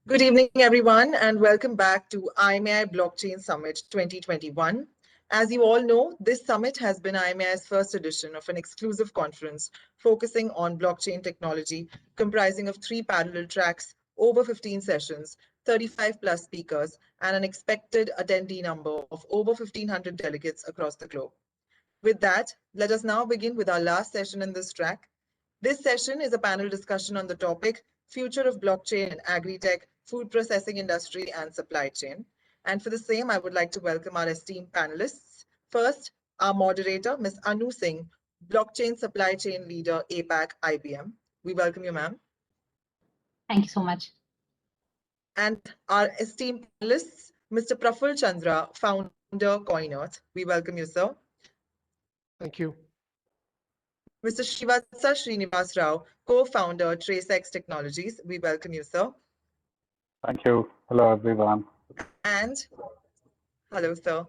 Good evening, everyone, and welcome back to IMAI Blockchain Summit 2021. As you all know, this summit has been IMAI's first edition of an exclusive conference focusing on blockchain technology, comprising of 3 parallel tracks, over 15 sessions, 35 plus speakers, and an expected attendee number of over 1,500 delegates across the globe. With that, let us now begin with our last session in this track. This session is a panel discussion on the topic Future of Blockchain in Agri-Tech, Food Processing Industry and Supply Chain. And for the same, I would like to welcome our esteemed panelists. First, our moderator, Ms. Anu Singh, Blockchain Supply Chain Leader, APAC, IBM. We welcome you, ma'am. Thank you so much. And our esteemed panelists, Mr. Praful Chandra, founder, CoinEarth. We welcome you, sir. Thank you. Mr. Srivatsa Srinivas Rao, co-founder, TraceX Technologies. We welcome you, sir. Thank you. Hello, everyone. And hello, sir.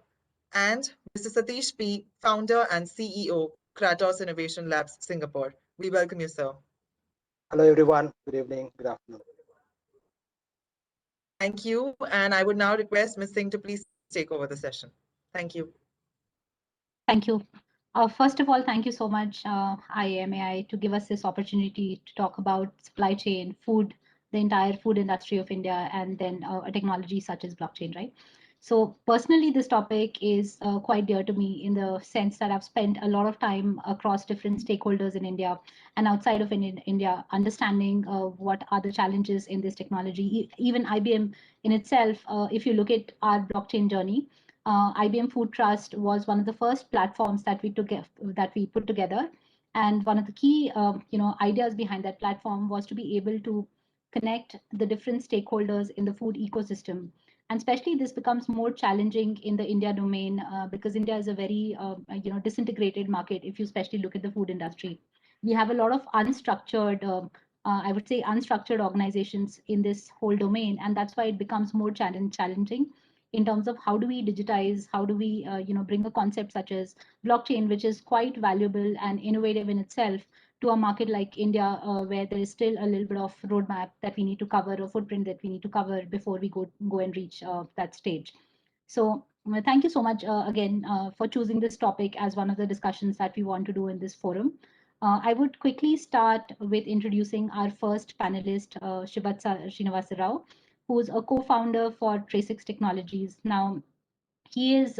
And Mr. Satish P, founder and CEO, Kratos Innovation Labs, Singapore. We welcome you, sir. Hello, everyone. Good evening. Good afternoon. Thank you. And I would now request Ms. Singh to please take over the session. Thank you. Thank you. First of all, thank you so much, IMAI, to give us this opportunity to talk about supply chain, food, the entire food industry of India, and then a technology such as blockchain, right? So personally, this topic is quite dear to me in the sense that I've spent a lot of time across different stakeholders in India and outside of India, understanding what are the challenges in this technology. Even IBM in itself, if you look at our blockchain journey, IBM Food Trust was one of the first platforms that we put together, and one of the key ideas behind that platform was to be able to connect the different stakeholders in the food ecosystem. And especially this becomes more challenging in the India domain because India is a very disintegrated market. If you especially look at the food industry, we have a lot of unstructured. I would say unstructured organizations in this whole domain, and that's why it becomes more challenging in terms of how do we digitize, how do we bring a concept such as blockchain, which is quite valuable and innovative in itself, to a market like India, where there is still a little bit of roadmap that we need to cover, a footprint that we need to cover before we go and reach that stage. So thank you so much again for choosing this topic as one of the discussions that we want to do in this forum. I would quickly start with introducing our first panelist, Srivatsa Srinivas Rao, who's a co-founder for TraceX Technologies. Now, he is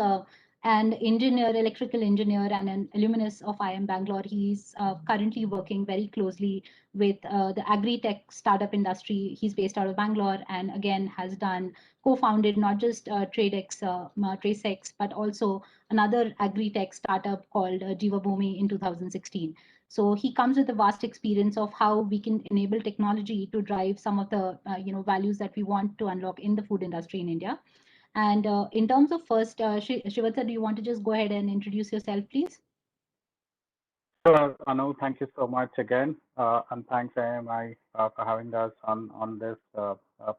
an engineer, electrical engineer, and an alumnus of IIM Bangalore. He's currently working very closely with the agri-tech startup industry. He's based out of Bangalore, and again has co-founded not just TraceX, but also another agri-tech startup called Jiva Bhoomi in 2016. So he comes with a vast experience of how we can enable technology to drive some of the values that we want to unlock in the food industry in India. And in terms of first, Srivatsa, do you want to just go ahead and introduce yourself, please? Sure, Anu, thank you so much again. And thanks, IMI, for having us on this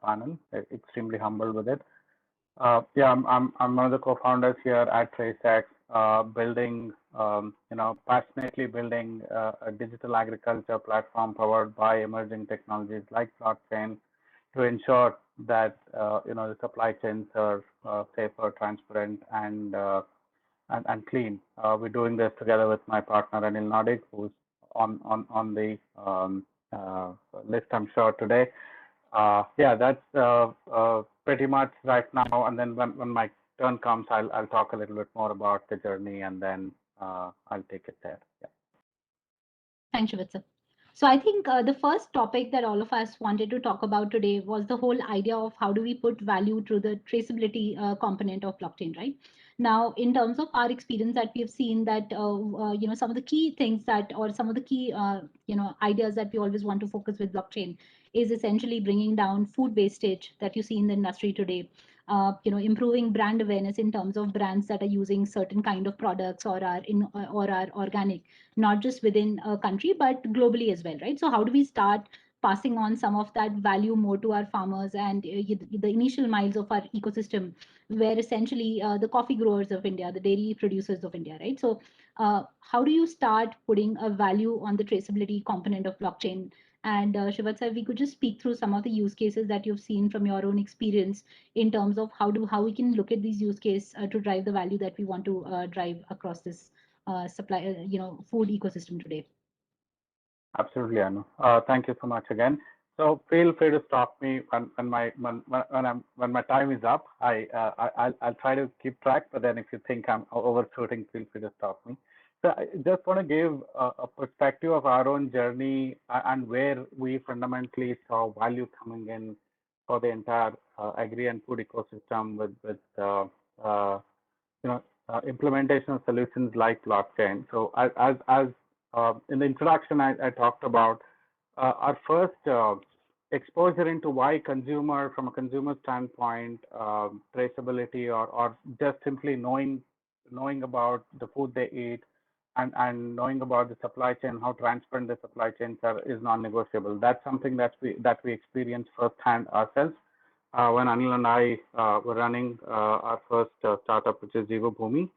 panel. Extremely humbled with it. Yeah, I'm one of the co-founders here at TraceX, passionately building a digital agriculture platform powered by emerging technologies like blockchain to ensure that the supply chains are safer, transparent, and clean. We're doing this together with my partner Anil Nadig, who's on the list, I'm sure, today. Yeah, that's pretty much right now. And then when my turn comes, I'll talk a little bit more about the journey, and then I'll take it there. Yeah. Thanks, Srivatsa. So I think the first topic that all of us wanted to talk about today was the whole idea of how do we put value through the traceability component of blockchain, right? Now, in terms of our experience, that we have seen that some of the key things that, or some of the key ideas that we always want to focus with blockchain is essentially bringing down food wastage that you see in the industry today. Improving brand awareness in terms of brands that are using certain kind of products or are organic, not just within a country but globally as well, right? So how do we start passing on some of that value more to our farmers and the initial miles of our ecosystem, where essentially the coffee growers of India, the dairy producers of India, right? So how do you start putting a value on the traceability component of blockchain? And Shubhat sir, we could just speak through some of the use cases that you've seen from your own experience in terms of how we can look at these use cases to drive the value that we want to drive across this food ecosystem today. Absolutely, Anu. Thank you so much again. So feel free to stop me when my time is up. I'll try to keep track, but then if you think I'm overshooting, feel free to stop me. So I just want to give a perspective of our own journey and where we fundamentally saw value coming in for the entire agri and food ecosystem with implementation of solutions like blockchain. So as in the introduction, I talked about our first exposure into why from a consumer standpoint, traceability or just simply knowing about the food they eat and knowing about the supply chain, how transparent the supply chains are, is non-negotiable. That's something that we experienced firsthand ourselves when Anil and I were running our first startup, which is Jeevabhoomi,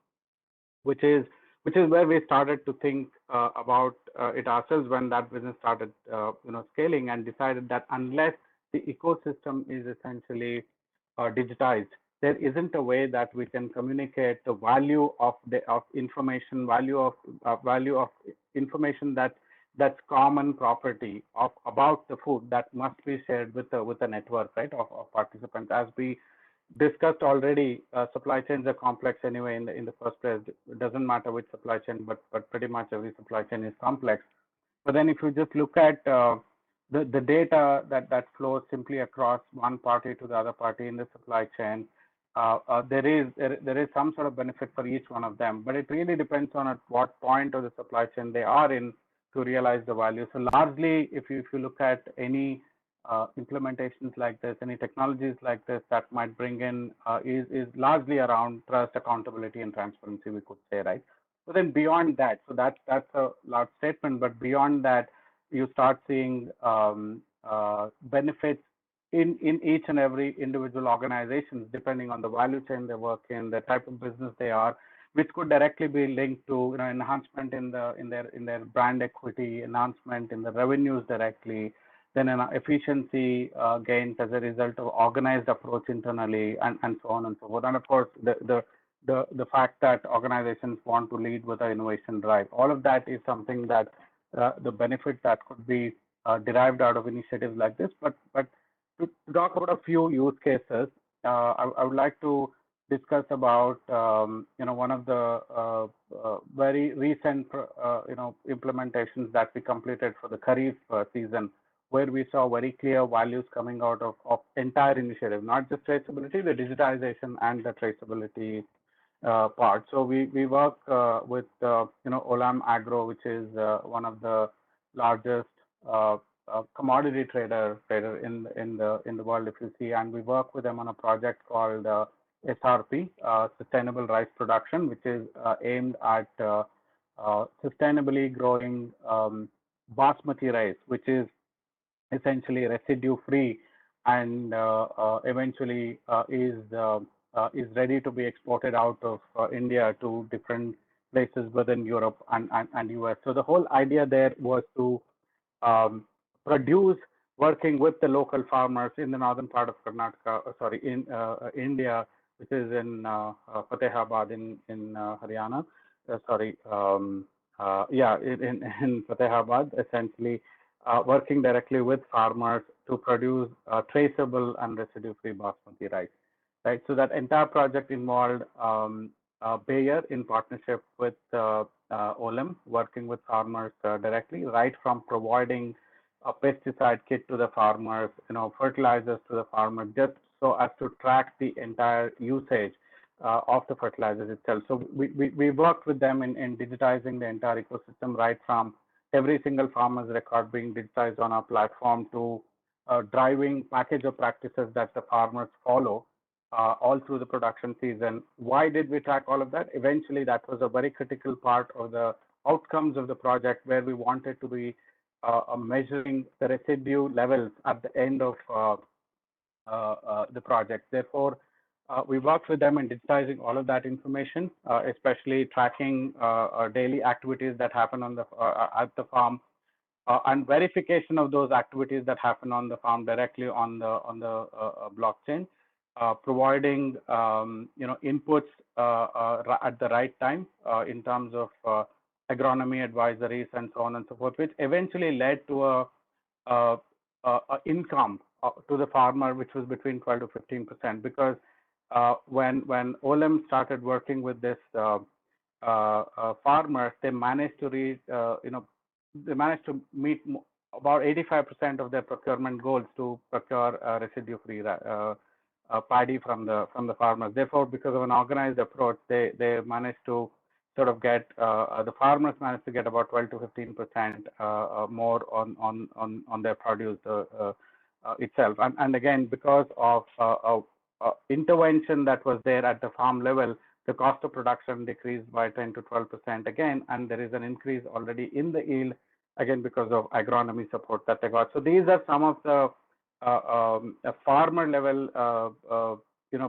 which is where we started to think about it ourselves when that business started scaling, and decided that unless the ecosystem is essentially digitized, there isn't a way that we can communicate the value of information, value of information that's common property about the food that must be shared with a network, right, of participants. As we discussed already, supply chains are complex anyway in the first place. It doesn't matter which supply chain, but pretty much every supply chain is complex. But then if you just look at the data that flows simply across one party to the other party in the supply chain, there is some sort of benefit for each one of them, but it really depends on at what point of the supply chain they are in to realize the value. So largely, if you look at any implementations like this, any technologies like this that might bring in is largely around trust, accountability, and transparency, we could say, right? So then beyond that, so that's a large statement, but beyond that, you start seeing benefits in each and every individual organizations, depending on the value chain they work in, the type of business they are, which could directly be linked to enhancement in their brand equity, enhancement in the revenues directly, then an efficiency gains as a result of organized approach internally, and so on and so forth. And of course, the fact that organizations want to lead with an innovation drive, all of that is something that the benefit that could be derived out of initiatives like this. But to talk about a few use cases, I would like to discuss about one of the very recent implementations that we completed for the Kharif season, where we saw very clear values coming out of entire initiative, not just traceability, the digitization and the traceability part. So we work with Olam Agro, which is one of the largest commodity trader in the world, if you see, and we work with them on a project called SRP, Sustainable Rice Production, which is aimed at sustainably growing basmati rice, which is essentially residue free and eventually is ready to be exported out of India to different places within Europe and US. So the whole idea there was to produce, working with the local farmers in the northern part of in India, which is in Fatehabad in Haryana. In Fatehabad, essentially working directly with farmers to produce traceable and residue-free basmati rice. Right. So that entire project involved Bayer in partnership with Olam, working with farmers directly, right from providing a pesticide kit to the farmers, fertilizers to the farmers, just so as to track the entire usage of the fertilizers itself. So we worked with them in digitizing the entire ecosystem, right from every single farmer's record being digitized on our platform to driving package of practices that the farmers follow all through the production season. Why did we track all of that? Eventually, that was a very critical part of the outcomes of the project, where we wanted to be measuring the residue levels at the end of the project. Therefore, we worked with them in digitizing all of that information, especially tracking daily activities that happen on the at the farm, and verification of those activities that happen on the farm directly on the blockchain, providing inputs at the right time in terms of agronomy advisories and so on and so forth, which eventually led to a income to the farmer, which was between 12 to 15%. Because when Olam started working with this farmers, they managed to reach, they managed to meet about 85% of their procurement goals to procure residue-free paddy from the farmers. Therefore, because of an organized approach, they managed to sort of get the farmers managed to get about 12 to 15% more on their produce itself. And again, because of intervention that was there at the farm level, the cost of production decreased by 10 to 12% again, and there is an increase already in the yield, again, because of agronomy support that they got. So these are some of the farmer level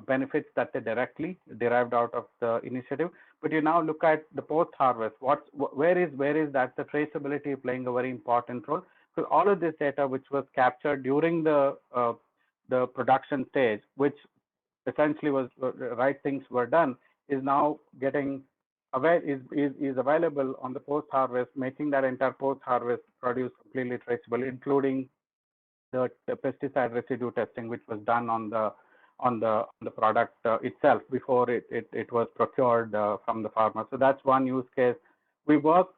benefits that they directly derived out of the initiative. But you now look at the post-harvest, where is that the traceability playing a very important role? So all of this data, which was captured during the production stage, which essentially was the right things were done, is now getting is available on the post-harvest, making that entire post-harvest produce completely traceable, including the pesticide residue testing, which was done on the product itself before it was procured from the farmer. So that's one use case. We work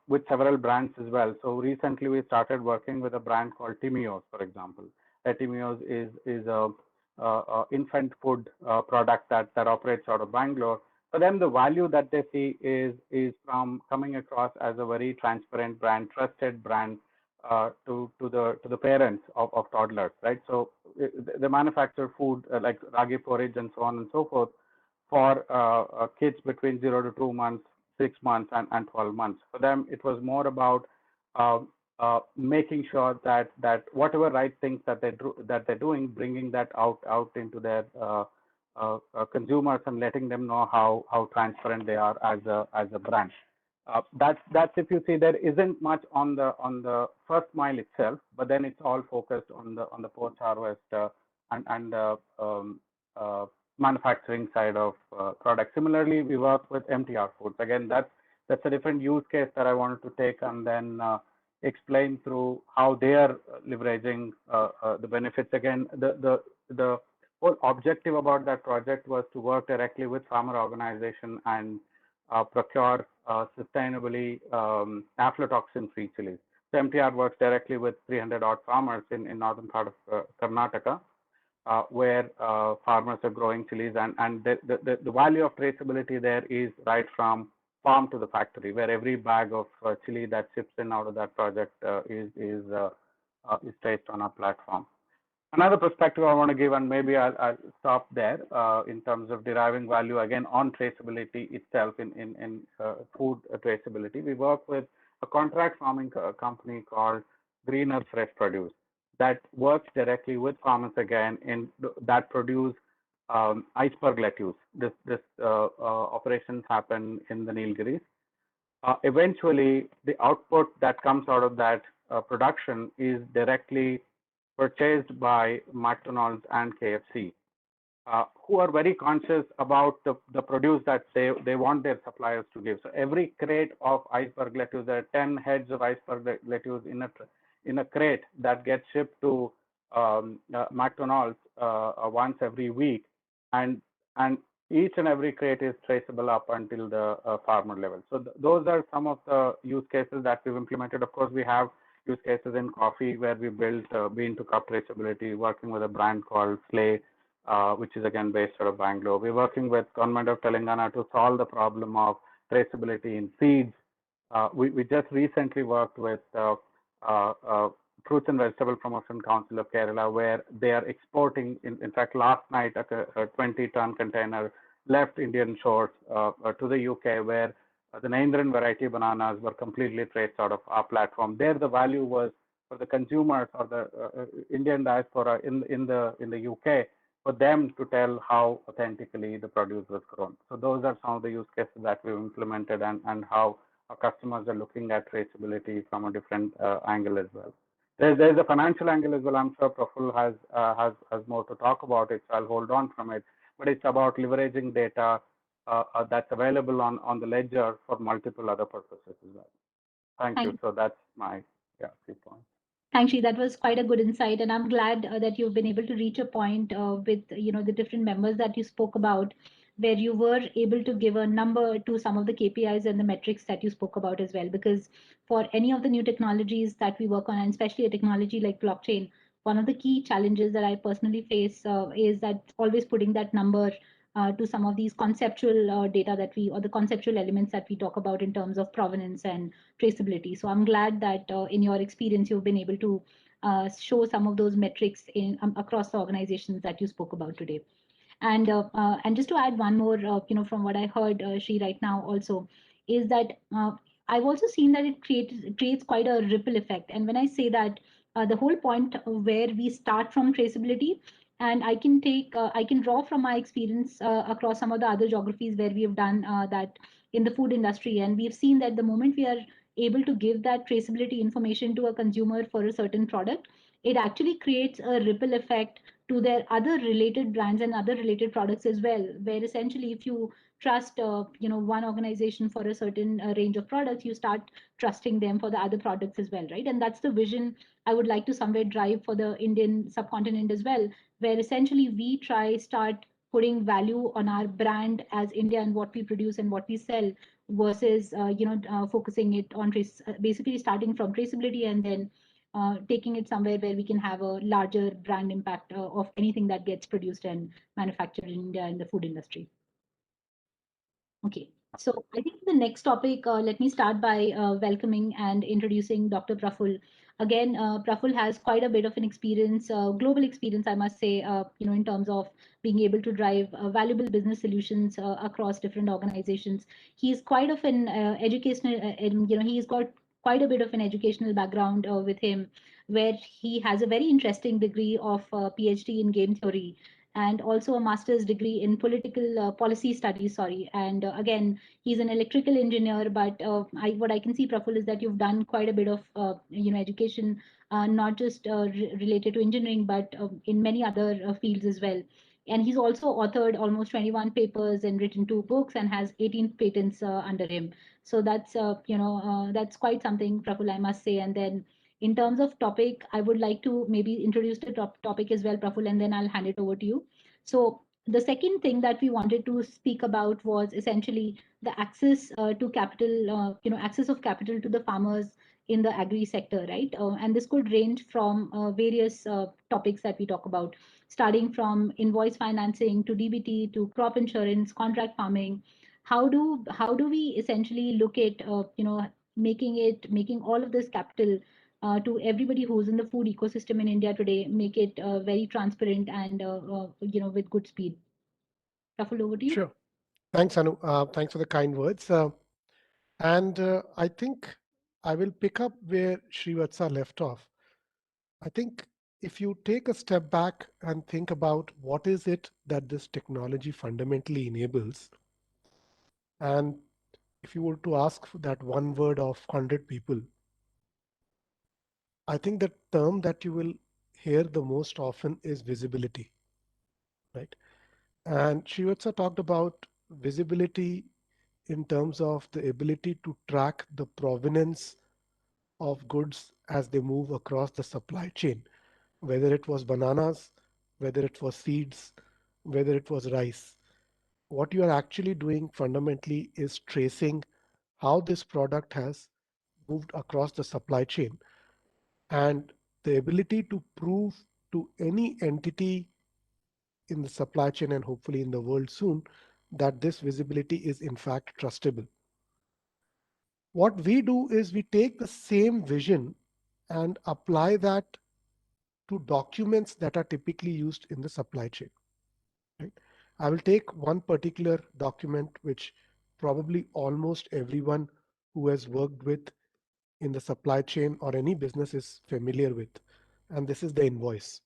with several brands as well. So recently we started working with a brand called Timios, for example. Timios is a infant food product that operates out of Bangalore. For them, the value that they see is from coming across as a very transparent brand, trusted brand to the parents of toddlers, right? So they manufacture food like ragi porridge and so on and so forth for kids between 0 to 2 months, 6 months, and 12 months. For them, it was more about making sure that whatever right things that they're doing, bringing that out into their consumers and letting them know how transparent they are as a brand. That's if you see, there isn't much on the first mile itself, but then it's all focused on the post harvest and manufacturing side of products. Similarly, we work with MTR Foods. Again, that's a different use case that I wanted to take and then explain through how they are leveraging the benefits. Again, the whole objective about that project was to work directly with farmer organization and procure sustainably aflatoxin-free chilies. So MTR works directly with 300 odd farmers in northern part of Karnataka, where farmers are growing chilies, and the value of traceability there is right from farm to the factory, where every bag of chili that ships in out of that project is traced on our platform. Another perspective I want to give, and maybe I'll stop there in terms of deriving value again on traceability itself in food traceability. We work with a contract farming company called Greener Fresh Produce that works directly with farmers again that produce iceberg lettuce. This operations happen in the Nilgiris. Eventually, the output that comes out of that production is directly purchased by McDonald's and KFC, who are very conscious about the produce that they want their suppliers to give. So every crate of iceberg lettuce, there are 10 heads of iceberg lettuce in a crate that gets shipped to McDonald's once every week, and each and every crate is traceable up until the farmer level. So those are some of the use cases that we've implemented. Of course, we have use cases in coffee where we built bean to cup traceability, working with a brand called Slay, which is again based out of Bangalore. We're working with government of Telangana to solve the problem of traceability in seeds. We just recently worked with Fruits and Vegetable Promotion Council of Kerala, where they are exporting. In fact, last night a 20-ton container left Indian shores to the UK, where the Naindran variety bananas were completely traced out of our platform. There, the value was for the consumers or the Indian diaspora in the UK, for them to tell how authentically the produce was grown. So those are some of the use cases that we've implemented and how our customers are looking at traceability from a different angle as well. There's a financial angle as well. I'm sure Praful has more to talk about it, so I'll hold on from it. But it's about leveraging data that's available on the ledger for multiple other purposes as well. Thank you. So that's my 3 points. Thanks, Shri. That was quite a good insight, and I'm glad that you've been able to reach a point with the different members that you spoke about, where you were able to give a number to some of the KPIs and the metrics that you spoke about as well. Because for any of the new technologies that we work on, and especially a technology like blockchain, one of the key challenges that I personally face is that always putting that number to some of these conceptual data that or the conceptual elements that we talk about in terms of provenance and traceability. So I'm glad that in your experience, you've been able to show some of those metrics in across the organizations that you spoke about today. And just to add one more, from what I heard, Shri, right now also, is that I've also seen that it creates quite a ripple effect. And when I say that, the whole point where we start from traceability, and I can draw from my experience across some of the other geographies where we have done that in the food industry, and we've seen that the moment we are able to give that traceability information to a consumer for a certain product, it actually creates a ripple effect to their other related brands and other related products as well, where essentially if you trust one organization for a certain range of products, you start trusting them for the other products as well, right? And that's the vision I would like to somewhere drive for the Indian subcontinent as well, where essentially we start putting value on our brand as India and what we produce and what we sell, versus focusing it on basically starting from traceability and then taking it somewhere where we can have a larger brand impact of anything that gets produced and manufactured in India in the food industry. Okay, so I think the next topic, let me start by welcoming and introducing Dr. Praful. Again, Praful has quite a bit of an experience, global experience, I must say, in terms of being able to drive valuable business solutions across different organizations. He's quite of an educational, he's got quite a bit of an educational background with him, where he has a very interesting degree of PhD in game theory, and also a master's degree in political policy studies. Sorry, and again, he's an electrical engineer. But what I can see, Praful, is that you've done quite a bit of education, not just related to engineering, but in many other fields as well. And he's also authored almost 21 papers and written 2 books and has 18 patents under him. So that's that's quite something, Praful, I must say. And then in terms of topic, I would like to maybe introduce the topic as well, Praful, and then I'll hand it over to you. So the second thing that we wanted to speak about was essentially the access to capital, access of capital to the farmers in the agri sector, right? And this could range from various topics that we talk about, starting from invoice financing to DBT to crop insurance, contract farming. How do we essentially look at making all of this capital to everybody who's in the food ecosystem in India today, make it very transparent and with good speed. Praful, over to you. Sure. Thanks, Anu. Thanks for the kind words. I think I will pick up where Srivatsa left off. I think if you take a step back and think about what is it that this technology fundamentally enables, and if you were to ask for that one word of 100 people, I think the term that you will hear the most often is visibility, right? And Srivatsa talked about visibility in terms of the ability to track the provenance of goods as they move across the supply chain, whether it was bananas, whether it was seeds, whether it was rice. What you are actually doing fundamentally is tracing how this product has moved across the supply chain, and the ability to prove to any entity in the supply chain and hopefully in the world soon that this visibility is in fact trustable. What we do is we take the same vision and apply that to documents that are typically used in the supply chain. Right? I will take one particular document which probably almost everyone who has worked with in the supply chain or any business is familiar with, and this is the invoice.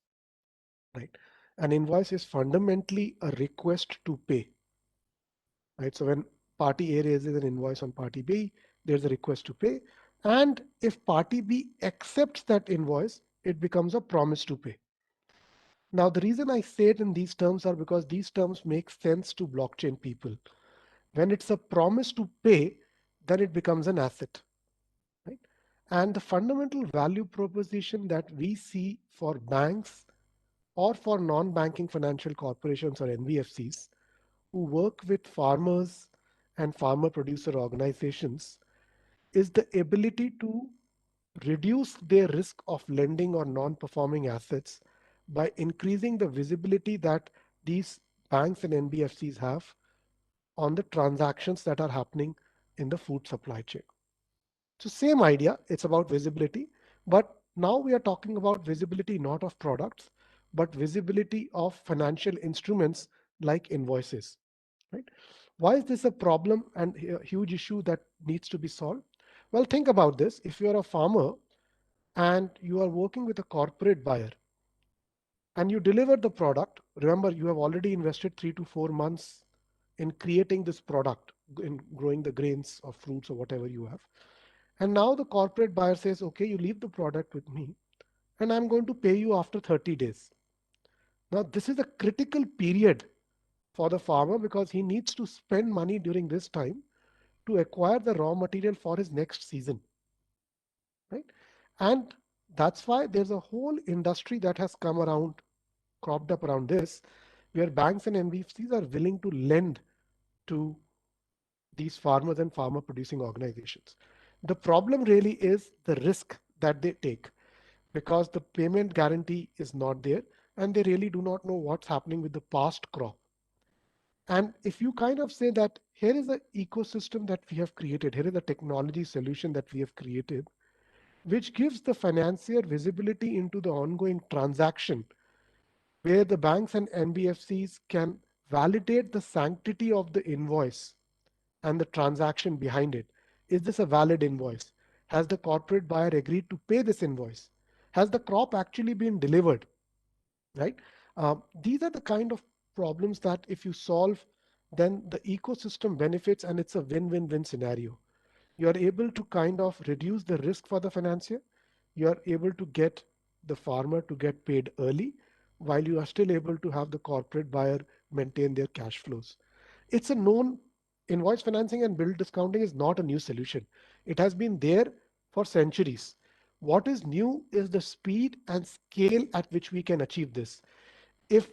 Right? An invoice is fundamentally a request to pay. Right? So when party A raises an invoice on party B, there's a request to pay. And if party B accepts that invoice, it becomes a promise to pay. Now, the reason I say it in these terms are because these terms make sense to blockchain people. When it's a promise to pay, then it becomes an asset, right? And the fundamental value proposition that we see for banks or for non-banking financial corporations or NBFCs who work with farmers and farmer producer organizations is the ability to reduce their risk of lending or non-performing assets by increasing the visibility that these banks and NBFCs have on the transactions that are happening in the food supply chain. So same idea, it's about visibility, but now we are talking about visibility not of products, but visibility of financial instruments like invoices, right? Why is this a problem and a huge issue that needs to be solved? Well, think about this. If you're a farmer and you are working with a corporate buyer and you deliver the product, remember you have already invested 3 to 4 months in creating this product, in growing the grains or fruits or whatever you have. And now the corporate buyer says, okay, you leave the product with me and I'm going to pay you after 30 days. Now, this is a critical period for the farmer because he needs to spend money during this time to acquire the raw material for his next season, right? And that's why there's a whole industry that has come around, cropped up around this, where banks and NBFCs are willing to lend to these farmers and farmer producing organizations. The problem really is the risk that they take because the payment guarantee is not there and they really do not know what's happening with the past crop. And if you kind of say that here is the ecosystem that we have created, here is the technology solution that we have created, which gives the financier visibility into the ongoing transaction where the banks and NBFCs can validate the sanctity of the invoice and the transaction behind it. Is this a valid invoice? Has the corporate buyer agreed to pay this invoice? Has the crop actually been delivered? Right? These are the kind of problems that if you solve, then the ecosystem benefits and it's a win-win-win scenario. You are able to kind of reduce the risk for the financier. You are able to get the farmer to get paid early while you are still able to have the corporate buyer maintain their cash flows. It's a known invoice financing and bill discounting is not a new solution. It has been there for centuries. What is new is the speed and scale at which we can achieve this. If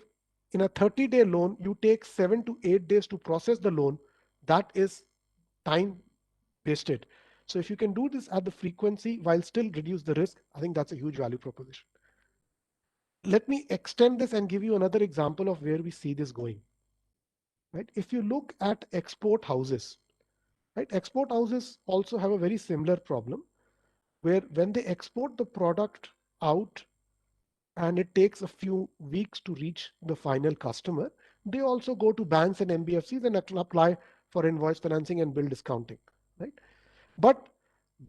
in a 30-day loan, you take 7 to 8 days to process the loan, that is time wasted. So if you can do this at the frequency while still reduce the risk, I think that's a huge value proposition. Let me extend this and give you another example of where we see this going. Right? If you look at export houses, right? Export houses also have a very similar problem where when they export the product out and it takes a few weeks to reach the final customer, they also go to banks and NBFCs and apply for invoice financing and bill discounting, right? But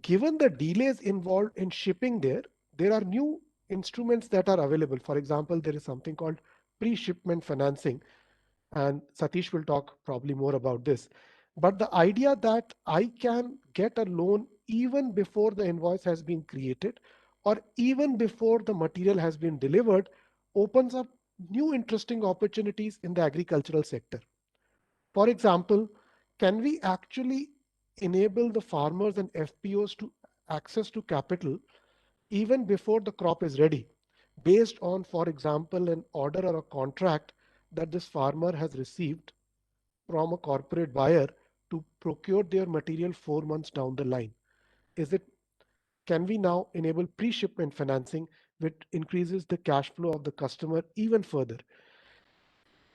given the delays involved in shipping there are new instruments that are available. For example, there is something called pre-shipment financing, and Satish will talk probably more about this. But the idea that I can get a loan even before the invoice has been created or even before the material has been delivered opens up new interesting opportunities in the agricultural sector. For example, can we actually enable the farmers and FPOs to access to capital even before the crop is ready, based on, for example, an order or a contract that this farmer has received from a corporate buyer to procure their material 4 months down the line? Is it, can we now enable pre-shipment financing, which increases the cash flow of the customer even further?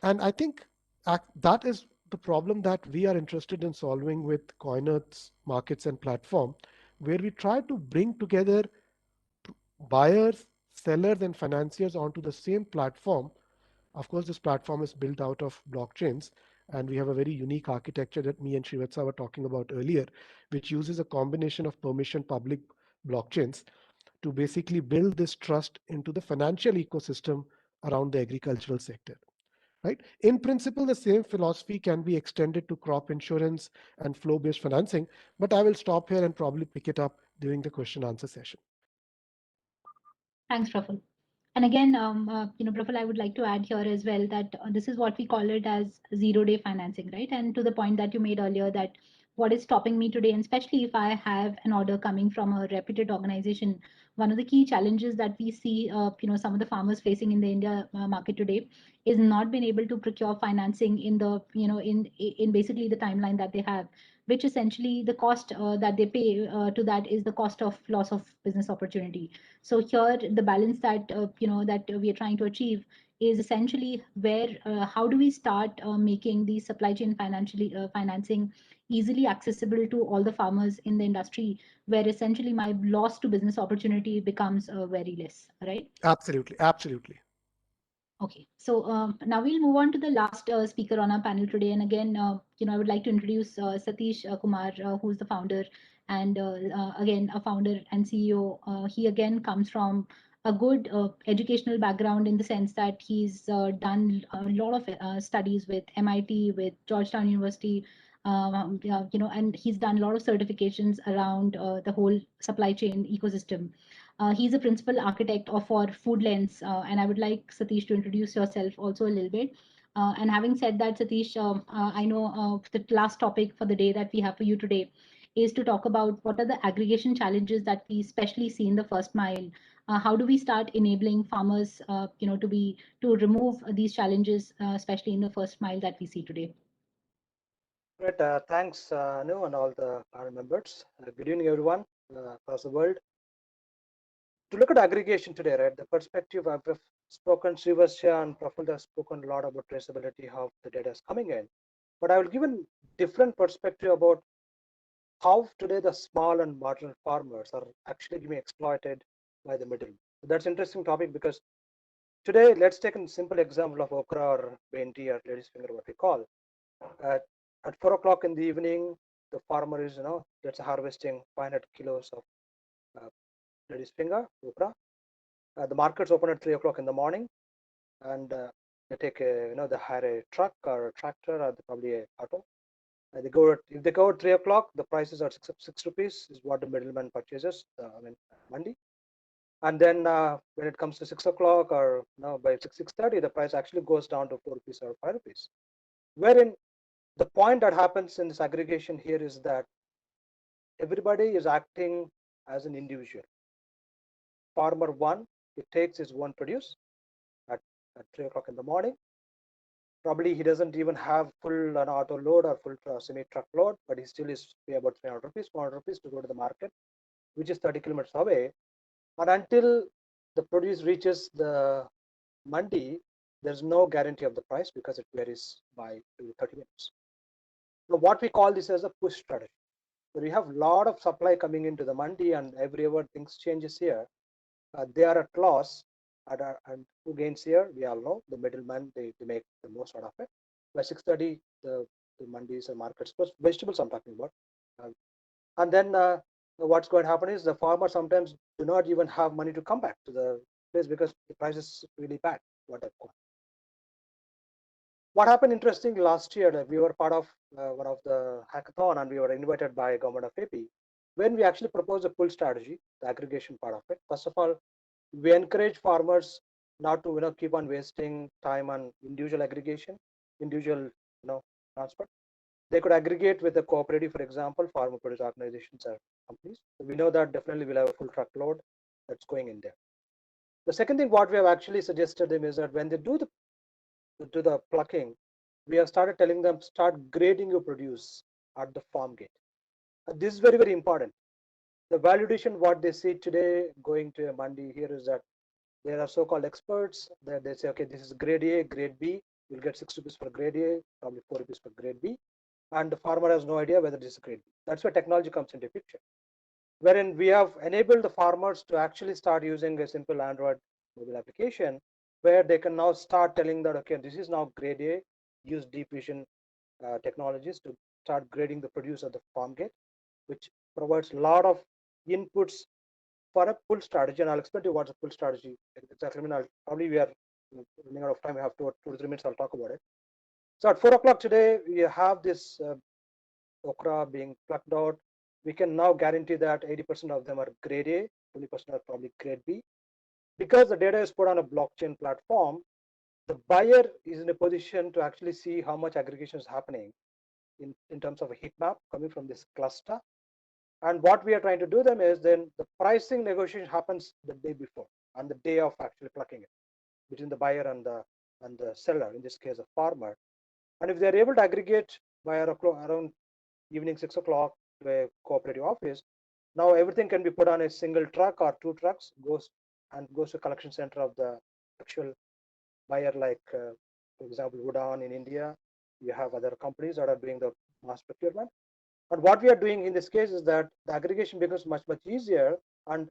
And I think that is the problem that we are interested in solving with Coiner's markets and platform, where we try to bring together buyers, sellers, and financiers onto the same platform. Of course, this platform is built out of blockchains, and we have a very unique architecture that me and Srivatsa were talking about earlier, which uses a combination of permission public blockchains to basically build this trust into the financial ecosystem around the agricultural sector. right? In principle, the same philosophy can be extended to crop insurance and flow-based financing, but I will stop here and probably pick it up during the question answer session. Thanks, Praful. And again, Praful, I would like to add here as well that this is what we call it as zero-day financing, right? And to the point that you made earlier, that what is stopping me today, and especially if I have an order coming from a reputed organization, one of the key challenges that we see, some of the farmers facing in the India market today is not being able to procure financing in the, in basically the timeline that they have, which essentially the cost that they pay to that is the cost of loss of business opportunity. So here, the balance that that we are trying to achieve is essentially where how do we start making the supply chain financing easily accessible to all the farmers in the industry, where essentially my loss to business opportunity becomes very less, right? Absolutely, absolutely. Okay, so now we'll move on to the last speaker on our panel today. And again, I would like to introduce Satish Kumar, who's the founder and again, a founder and CEO. He again comes from a good educational background in the sense that he's done a lot of studies with MIT, with Georgetown University, and he's done a lot of certifications around the whole supply chain ecosystem. He's a principal architect for Foodlens, and I would like Satish to introduce yourself also a little bit. And having said that, Satish, I know the last topic for the day that we have for you today is to talk about what are the aggregation challenges that we especially see in the first mile. How do we start enabling farmers, to remove these challenges, especially in the first mile that we see today? Great. Thanks, Anu, and all the panel members. Good evening, everyone across the world. To look at aggregation today, right, the perspective I've spoken, Srivasya and Praful have spoken a lot about traceability, how the data is coming in. But I will give a different perspective about how today the small and marginal farmers are actually being exploited by the middle. So that's an interesting topic because today, let's take a simple example of okra or bhindi or lady's finger, what we call. At 4 o'clock in the evening, the farmer is, that's harvesting 500 kilos of lady's finger, okra. The markets open at 3 o'clock in the morning, and they take they hire a truck or a tractor or probably a auto. If they go at 3 o'clock, the prices are 6 rupees is what the middleman purchases, mandi. And then when it comes to 6 o'clock or by 6:30, the price actually goes down to 4 rupees or 5 rupees. Wherein the point that happens in this aggregation here is that everybody is acting as an individual. Farmer one, he takes his one produce at 3 o'clock in the morning. Probably he doesn't even have full auto load or full semi truck load, but he still is pay about 300 rupees, 400 rupees to go to the market, which is 30 kilometers away. And until the produce reaches the mandi, there's no guarantee of the price because it varies by 30 minutes. So what we call this as a push strategy. So we have a lot of supply coming into the mandi, and every hour things changes here. They are at loss, and who gains here? We all know the middleman. They make the most out of it. By 6:30, the mandis and markets, plus vegetables I'm talking about, and then what's going to happen is the farmer sometimes do not even have money to come back to the place because the price is really bad. What happened interesting last year, that we were part of one of the hackathon, and we were invited by government of AP. When we actually proposed a pull strategy, the aggregation part of it, first of all, we encourage farmers not to keep on wasting time on individual aggregation, individual transport. They could aggregate with a cooperative, for example, farmer produce organizations or companies. So we know that definitely we'll have a full truckload that's going in there. The second thing what we have actually suggested them is that when they do the plucking, we have started telling them start grading your produce at the farm gate. This is very, very important. The validation what they see today going to a mandi here is that there are so-called experts that they say, okay, this is grade A, grade B, you'll get 6 rupees for grade A, probably 4 rupees for grade B, and the farmer has no idea whether this is grade B. That's where technology comes into picture, wherein we have enabled the farmers to actually start using a simple Android mobile application where they can now start telling that, okay, this is now grade A, use deep vision technologies to start grading the produce at the farm gate, which provides a lot of inputs for a pull strategy. And I'll explain to you what's a pull strategy exactly. Probably we are running out of time. We have 2 to 3 minutes. I'll talk about it. So at 4 o'clock today, we have this okra being plucked out. We can now guarantee that 80% of them are grade A, 20% are probably grade B. Because the data is put on a blockchain platform, the buyer is in a position to actually see how much aggregation is happening in terms of a heat map coming from this cluster. And what we are trying to do them is then the pricing negotiation happens the day before, on the day of actually plucking it, between the buyer and the seller, in this case a farmer. And if they're able to aggregate by around evening 6 o'clock to a cooperative office, now everything can be put on a single truck or 2 trucks, goes to collection center of the actual buyer, like for example Udaan in India. You have other companies that are doing the mass procurement. And what we are doing in this case is that the aggregation becomes much easier, and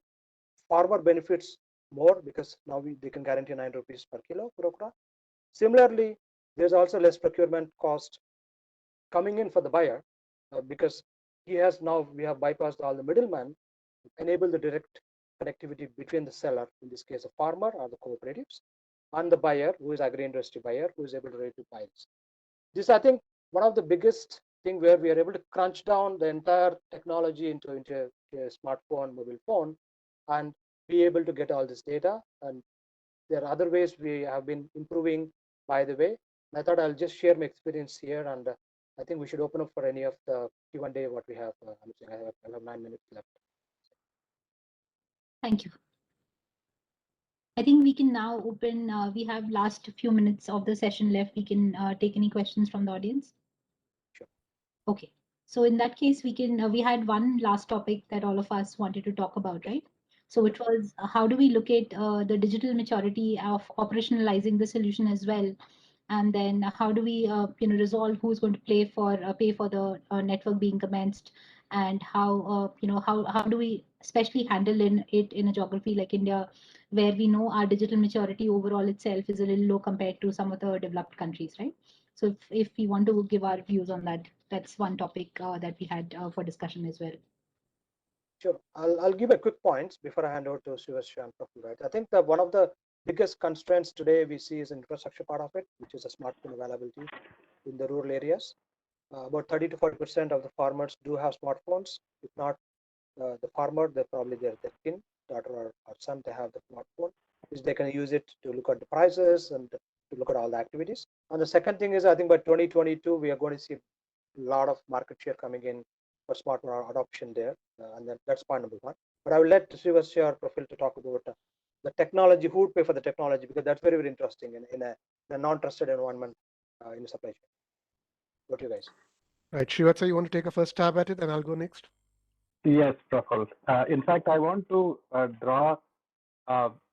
farmer benefits more because now they can guarantee 9 rupees per kilo for okra. Similarly, there's also less procurement cost coming in for the buyer because we have bypassed all the middlemen, enable the direct connectivity between the seller, in this case a farmer or the cooperatives, and the buyer, who is agri-industry buyer, who is able to ready to buy this. This, I think, one of the biggest thing where we are able to crunch down the entire technology into a smartphone, mobile phone, and be able to get all this data. And there are other ways we have been improving, by the way. I thought I'll just share my experience here, and I think we should open up for any of the Q&A what we have. I have 9 minutes left. Thank you. I think we can now open, we have last few minutes of the session left. We can take any questions from the audience. Sure. Okay. So in that case, we can, we had one last topic that all of us wanted to talk about, right? So which was how do we look at the digital maturity of operationalizing the solution as well? And then how do we resolve who's going to pay for the network being commenced, and how how do we especially handle it in a geography like India, where we know our digital maturity overall itself is a little low compared to some of the developed countries, right? So if we want to give our views on that, that's one topic that we had for discussion as well. Sure, I'll give a quick points before I hand over to Srivarsha and Praful. Right, I think that one of the biggest constraints today we see is infrastructure part of it, which is a smartphone availability in the rural areas. About 30 to 40% of the farmers do have smartphones. If not the farmer, they're probably their kin, daughter or son, they have the smartphone, which they can use it to look at the prices and to look at all the activities. And the second thing is, I think by 2022, we are going to see a lot of market share coming in for smartphone adoption there, and that's point number one. But I will let Srivarsha or Praful to talk about the technology, who would pay for the technology, because that's very interesting in a non-trusted environment in the supply chain. What do you guys? Right, Srivarsha, you want to take a first stab at it, and I'll go next? Yes, Praful. In fact, I want to draw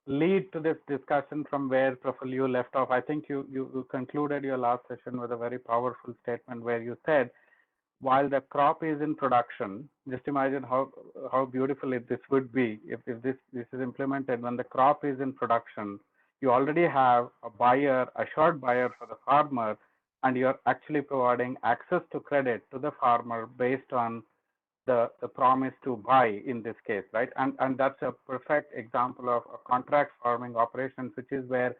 lead to this discussion from where Praful you left off. I think you concluded your last session with a very powerful statement where you said, while the crop is in production, just imagine how beautiful this would be if this is implemented. When the crop is in production, you already have a buyer, a short buyer for the farmer, and you're actually providing access to credit to the farmer based on the promise to buy in this case, right? And that's a perfect example of a contract farming operations, which is where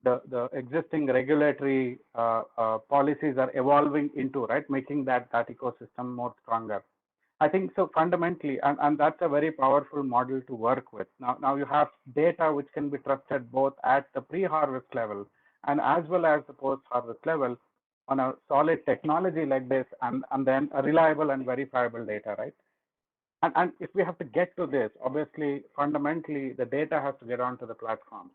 the existing regulatory policies are evolving into, right, making that ecosystem more stronger. I think so fundamentally, and that's a very powerful model to work with. Now you have data which can be trusted both at the pre-harvest level and as well as the post-harvest level on a solid technology like this, and then a reliable and verifiable data, right? And if we have to get to this, obviously, fundamentally, the data has to get onto the platforms.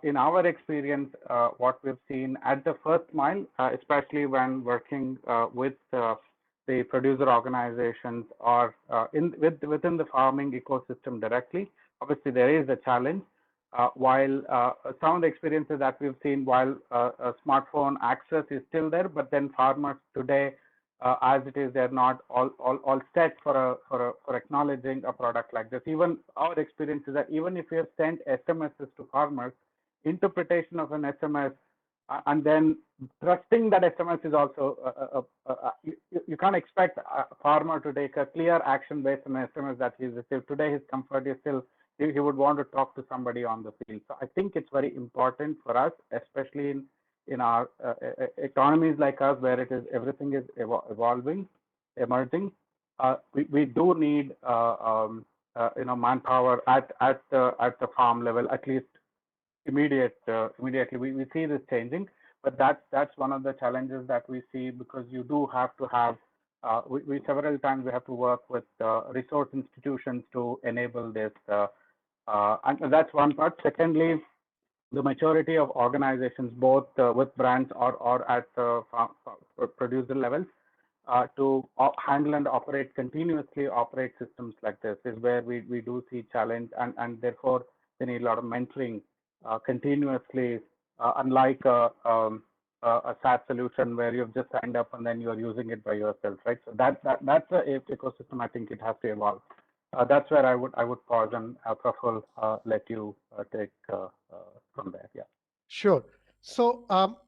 In our experience, what we've seen at the first mile, especially when working with the producer organizations or within the farming ecosystem directly, obviously there is a challenge. While some of the experiences that we've seen, while smartphone access is still there, but then farmers today, as it is, they're not all set for acknowledging a product like this. Even our experience is that even if we have sent SMSs to farmers, interpretation of an SMS and then trusting that SMS is also you can't expect a farmer to take a clear action based on SMS that he's received. Today his comfort is still he would want to talk to somebody on the field. So I think it's very important for us, especially in our economies like us, where it is everything is evolving, emerging. We do need manpower at the farm level, at least immediately. We see this changing, but that's one of the challenges that we see, because you do have to have we several times we have to work with resource institutions to enable this, and that's one part. Secondly, the maturity of organizations, both with brands or at producer levels, to handle and operate continuously operate systems like this is where we do see challenge, and therefore they need a lot of mentoring continuously, unlike a SaaS solution where you've just signed up and then you're using it by yourself, right? So that's a ecosystem. I think it has to evolve. That's where I would pause, and Praful, let you take from there. Yeah. Sure. So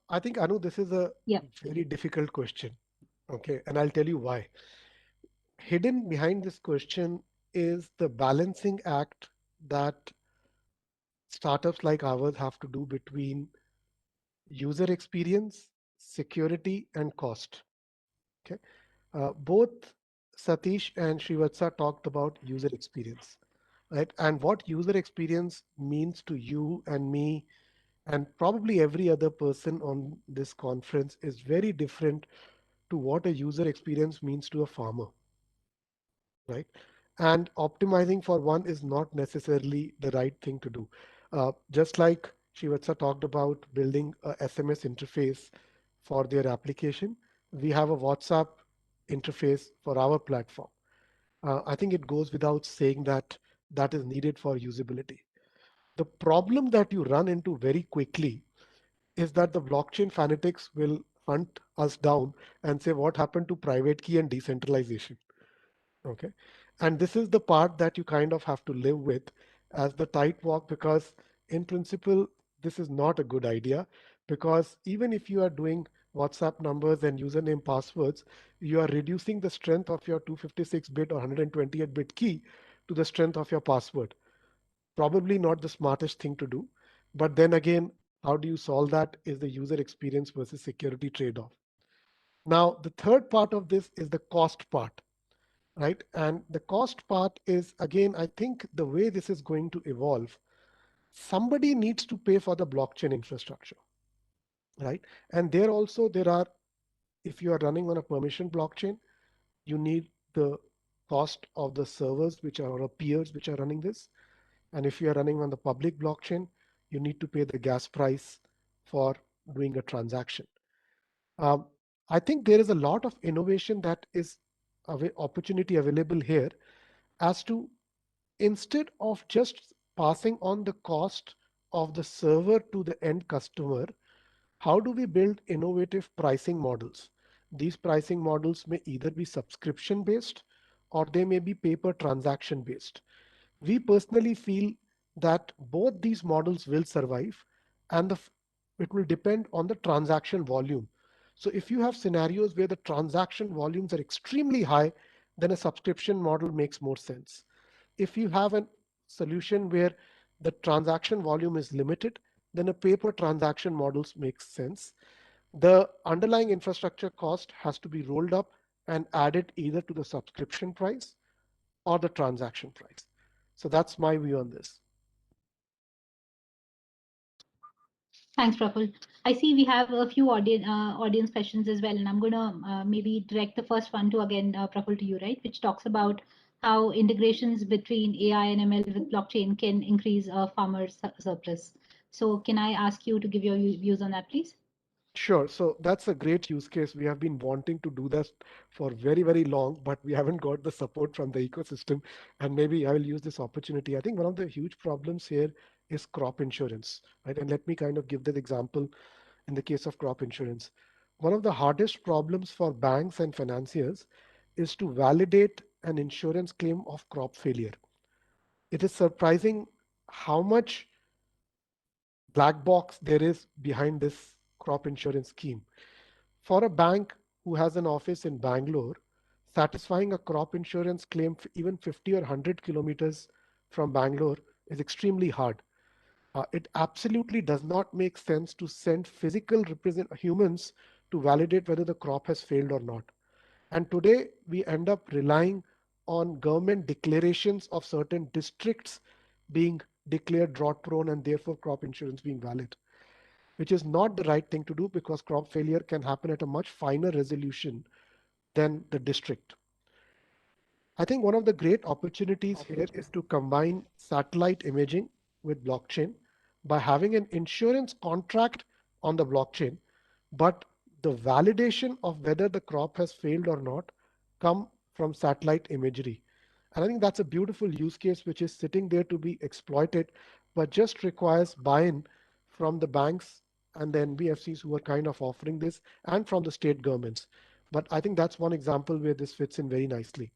I think, Anu, this is a Yeah. very difficult question. Okay, and I'll tell you why. Hidden behind this question is the balancing act that startups like ours have to do between user experience, security, and cost. Okay, both Satish and Srivatsa talked about user experience, right? And what user experience means to you and me, and probably every other person on this conference, is very different to what a user experience means to a farmer, right? And optimizing for one is not necessarily the right thing to do. Just like Shivatsa talked about building a SMS interface for their application, we have a WhatsApp interface for our platform. I think it goes without saying that that is needed for usability. The problem that you run into very quickly is that the blockchain fanatics will hunt us down and say, what happened to private key and decentralization? Okay. And this is the part that you kind of have to live with as the tight walk, because in principle, this is not a good idea, because even if you are doing WhatsApp numbers and username passwords, you are reducing the strength of your 256-bit or 128-bit key to the strength of your password. Probably not the smartest thing to do. But then again, how do you solve that is the user experience versus security trade-off. Now, the third part of this is the cost part, right? And the cost part is, again, I think the way this is going to evolve, somebody needs to pay for the blockchain infrastructure, right? And there are, if you are running on a permission blockchain, you need the cost of the servers, which are our peers, which are running this. And if you are running on the public blockchain, you need to pay the gas price for doing a transaction. Um, I think there is a lot of innovation that is opportunity available here, as to, instead of just passing on the cost of the server to the end customer, how do we build innovative pricing models? These pricing models may either be subscription based or they may be pay per transaction based. We personally feel that both these models will survive, and it will depend on the transaction volume. So if you have scenarios where the transaction volumes are extremely high, then a subscription model makes more sense. If you have a solution where the transaction volume is limited, then a pay per transaction models makes sense. The underlying infrastructure cost has to be rolled up and added either to the subscription price or the transaction price. So that's my view on this. Thanks, Praful. I see we have a few audience questions as well, and I'm going to maybe direct the first one to, again, Praful, to you, right, which talks about how integrations between AI and ML with blockchain can increase a farmer's surplus. So can I ask you to give your views on that, please? Sure. So that's a great use case. We have been wanting to do this for very, very long, but we haven't got the support from the ecosystem. And maybe I will use this opportunity. I think one of the huge problems here is crop insurance, right? And let me kind of give that example in the case of crop insurance. One of the hardest problems for banks and financiers is to validate an insurance claim of crop failure. It is surprising how much black box there is behind this crop insurance scheme. For a bank who has an office in Bangalore, satisfying a crop insurance claim even 50 or 100 kilometers from Bangalore is extremely hard. It absolutely does not make sense to send physical humans to validate whether the crop has failed or not. And today we end up relying on government declarations of certain districts being declared drought prone and therefore crop insurance being valid, which is not the right thing to do because crop failure can happen at a much finer resolution than the district. I think one of the great opportunities here is to combine satellite imaging with blockchain by having an insurance contract on the blockchain, but the validation of whether the crop has failed or not come from satellite imagery. And I think that's a beautiful use case which is sitting there to be exploited, but just requires buy-in from the banks and the NBFCs who are kind of offering this and from the state governments. But I think that's one example where this fits in very nicely.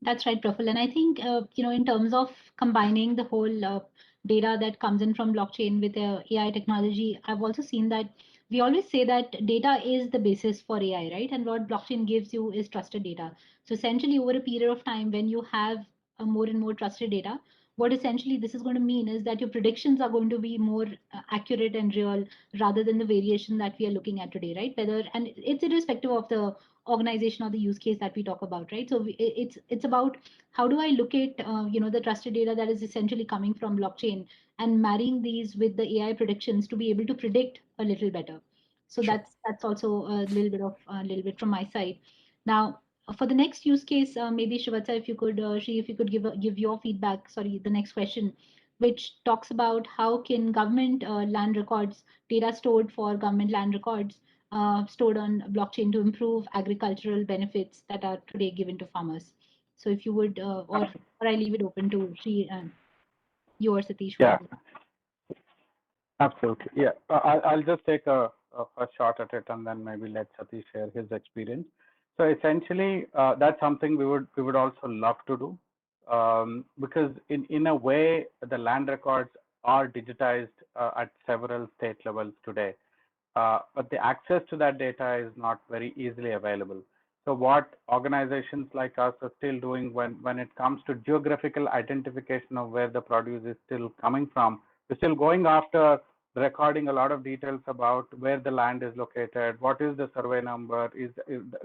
That's right, Praful. And I think, in terms of combining the whole data that comes in from blockchain with AI technology, I've also seen that we always say that data is the basis for AI, right? And what blockchain gives you is trusted data. So essentially, over a period of time, when you have a more and more trusted data, what essentially this is going to mean is that your predictions are going to be more accurate and real rather than the variation that we are looking at today, right? And it's irrespective of the organization or the use case that we talk about, right? So it's about how do I look at the trusted data that is essentially coming from blockchain and marrying these with the AI predictions to be able to predict a little better. So Sure. that's also a little bit from my side. Now, for the next use case, maybe Srivatsa, if you could, Shri, if you could give your feedback. Sorry, the next question, which talks about how can government land records, data stored for government land records, stored on blockchain to improve agricultural benefits that are today given to farmers. So if you would, or I leave it open to Shri and you or Satish. Yeah, absolutely. Yeah, I'll just take a shot at it and then maybe let Satish share his experience. So essentially, that's something we would also love to do, because in a way the land records are digitized at several state levels today, but the access to that data is not very easily available. So what organizations like us are still doing when it comes to geographical identification of where the produce is still coming from, we're still going after recording a lot of details about where the land is located, what is the survey number,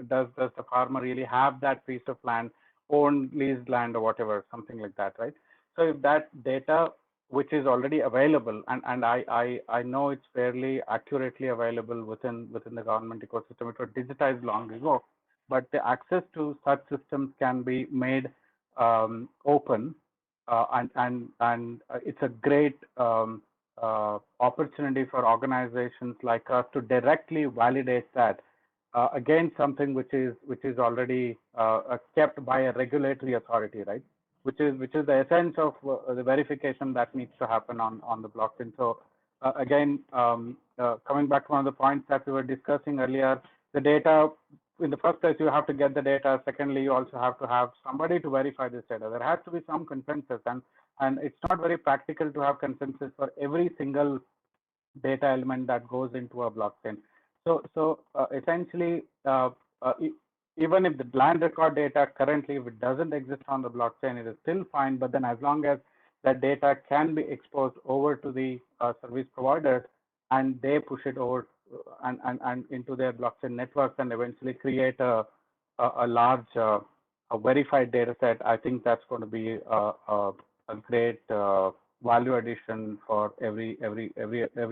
does the farmer really have that piece of land, owned, leased land or whatever, something like that, right? So if that data which is already available, and I know it's fairly accurately available within the government ecosystem. It was digitized long ago, but the access to such systems can be made open, and it's a great opportunity for organizations like us to directly validate that against something which is already kept by a regulatory authority, right? Which is the essence of the verification that needs to happen on the blockchain. So again, coming back to one of the points that we were discussing earlier, the data, in the first place, you have to get the data. Secondly, you also have to have somebody to verify this data. There has to be some consensus, and it's not very practical to have consensus for every single data element that goes into a blockchain. So essentially, even if the land record data currently, if it doesn't exist on the blockchain, it is still fine. But then as long as that data can be exposed over to the service providers and they push it over and into their blockchain networks and eventually create a large a verified data set, I think that's going to be a great value addition for every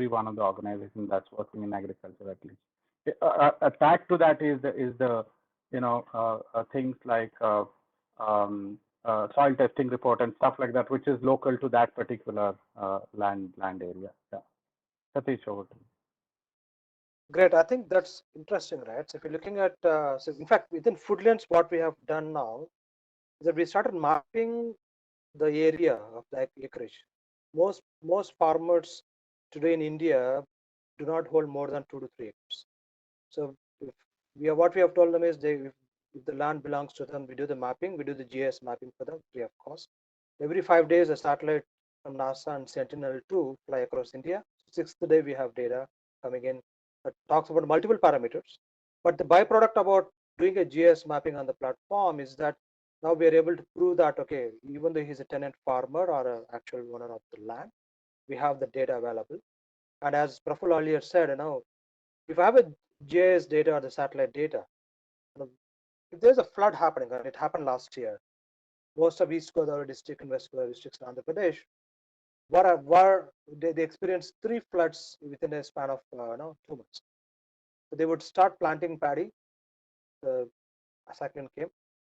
one of the organizations that's working in agriculture, at least. Attached to that is the things like soil testing report and stuff like that, which is local to that particular land area. Yeah, Satish, over to you. Great. I think that's interesting, right? So if you're looking at, so in fact, within Foodlands, what we have done now is that we started mapping the area of the acreage. Most farmers today in India do not hold more than 2 to 3 acres. So if what we have told them is if the land belongs to them, we do the mapping, we do the GIS mapping for them free of cost. Every 5 days, a satellite from NASA and Sentinel-2 fly across India. 6th day, we have data coming in that talks about multiple parameters. But the byproduct about doing a GIS mapping on the platform is that now we are able to prove that, okay, even though he's a tenant farmer or an actual owner of the land, we have the data available. And as Praful earlier said, if I have a GIS data or the satellite data, if there's a flood happening, and it happened last year, most of East Godavari district and West Godavari districts in Andhra Pradesh, they experienced 3 floods within a span of 2 months. So they would start planting paddy. The cyclone came.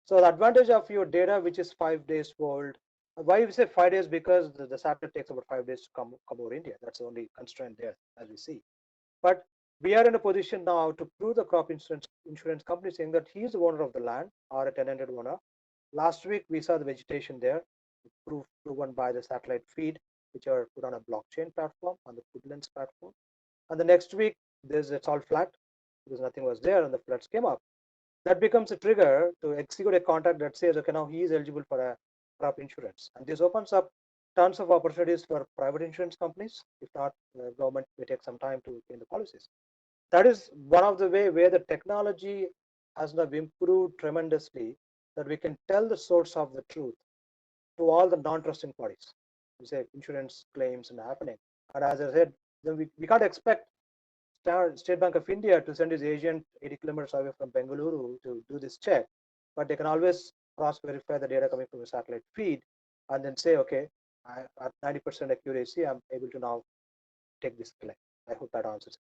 So the advantage of your data, which is 5 days old, why we say 5 days? Because the satellite takes about 5 days to come over India. That's the only constraint there, as we see. But we are in a position now to prove the crop insurance company saying that he is the owner of the land or a tenanted owner. Last week we saw the vegetation there, proven by the satellite feed, which are put on a blockchain platform, on the Foodlands platform. And the next week it's all flat because nothing was there and the floods came up. That becomes a trigger to execute a contract that says, okay, now he is eligible for a crop insurance. And this opens up tons of opportunities for private insurance companies. If not, the government may take some time to change the policies. That is one of the way where the technology has now improved tremendously, that we can tell the source of the truth to all the non-trusting parties. We say insurance claims and happening. And as I said, then we can't expect State Bank of India to send his agent 80 kilometers away from Bengaluru to do this check, but they can always cross-verify the data coming from a satellite feed and then say, okay, at 90% accuracy, I'm able to now take this claim. I hope that answers it.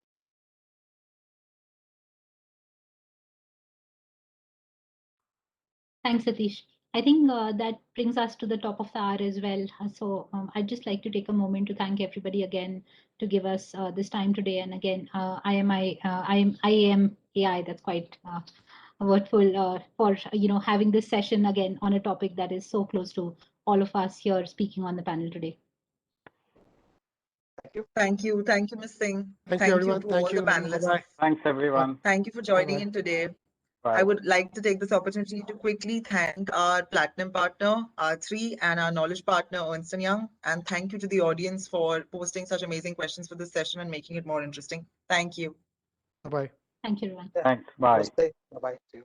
Thanks, Satish. I think that brings us to the top of the hour as well. So I'd just like to take a moment to thank everybody again to give us this time today. And again, IAM AI, that's quite wordful for having this session again on a topic that is so close to all of us here speaking on the panel today. Thank you. Thank you. Thank you, Ms. Singh. Thank you, everyone. to Thank all you. the panelists. Bye-bye. Thanks, everyone. Thank you for joining Bye-bye. in today. Bye. I would like to take this opportunity to quickly thank our platinum partner, R3, and our knowledge partner, Ernst & Young. And thank you to the audience for posting such amazing questions for this session and making it more interesting. Thank you. Bye-bye. Thank you, everyone. Yeah. Thanks. Bye. Namaste. Bye-bye. See you.